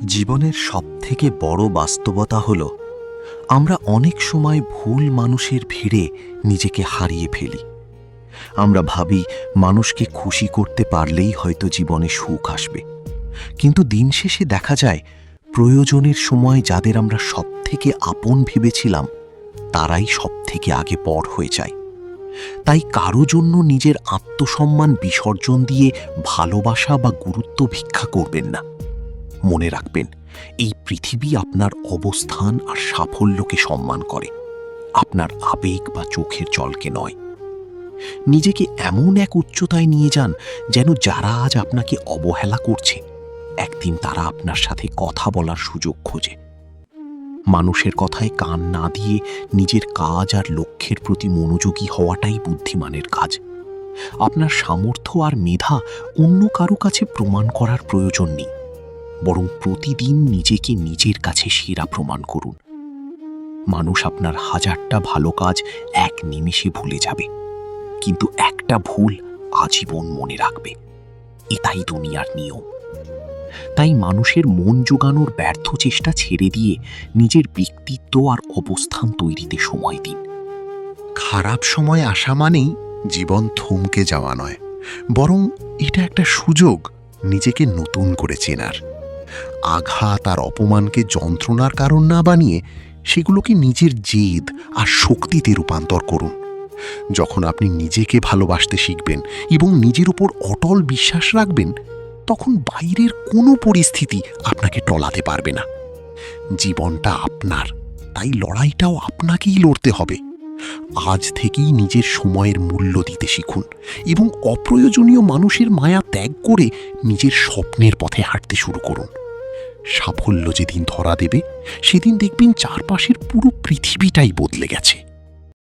জীবনের সবথেকে বড় বাস্তবতা হল আমরা অনেক সময় ভুল মানুষের ভিড়ে নিজেকে হারিয়ে ফেলি। আমরা ভাবি মানুষকে খুশি করতে পারলেই হয়তো জীবনে সুখ আসবে, কিন্তু দিন শেষে দেখা যায় প্রয়োজনের সময় যাদের আমরা সবথেকে আপন ভেবেছিলাম তারাই সবথেকে আগে পর হয়ে যায়। তাই কারো জন্য নিজের আত্মসম্মান বিসর্জন দিয়ে ভালোবাসা বা গুরুত্ব ভিক্ষা করবেন না। মনে রাখবেন, এই পৃথিবী আপনার অবস্থান আর সাফল্যকে সম্মান করে, আপনার আবেগ বা চোখের জলকে নয়। নিজেকে এমন এক উচ্চতায় নিয়ে যান যেন যারা আজ আপনাকে অবহেলা করছে একদিন তারা আপনার সাথে কথা বলার সুযোগ খোঁজে। মানুষের কথায় কান না দিয়ে নিজের কাজ আর লক্ষ্যের প্রতি মনোযোগী হওয়াটাই বুদ্ধিমানের কাজ। আপনার সামর্থ্য আর মেধা অন্য কারো কাছে প্রমাণ করার প্রয়োজন নেই, বরং প্রতিদিন নিজেকে নিজের কাছে সেরা প্রমাণ করুন। মানুষ আপনার হাজারটা ভালো কাজ এক নিমেষে ভুলে যাবে, কিন্তু একটা ভুল আজীবন মনে রাখবে। এটাই দুনিয়ার নিয়ম। তাই মানুষের মন জোগানোর ব্যর্থ চেষ্টা ছেড়ে দিয়ে নিজের ব্যক্তিত্ব আর অবস্থান তৈরিতে সময় দিন। খারাপ সময় আসা মানেই জীবন থমকে যাওয়া নয়, বরং এটা একটা সুযোগ নিজেকে নতুন করে চেনার। আঘাত আর অপমানকে যন্ত্রণার কারণ না বানিয়ে সেগুলোকে নিজের জেদ আর শক্তিতে রূপান্তর করুন। যখন আপনি নিজেকে ভালোবাসতে শিখবেন এবং নিজের উপর অটল বিশ্বাস রাখবেন, তখন বাইরের কোনো পরিস্থিতি আপনাকে টলাতে পারবে না। জীবনটা আপনার, তাই লড়াইটাও আপনাকেই লড়তে হবে। আজ থেকেই নিজের সময়ের মূল্য দিতে শিখুন এবং অপ্রয়োজনীয় মানুষের মায়া ত্যাগ করে নিজের স্বপ্নের পথে হাঁটতে শুরু করুন। সাফল্য যেদিন ধরা দেবে, সেদিন দেখবেন চারপাশের পুরো পৃথিবীটাই বদলে গেছে।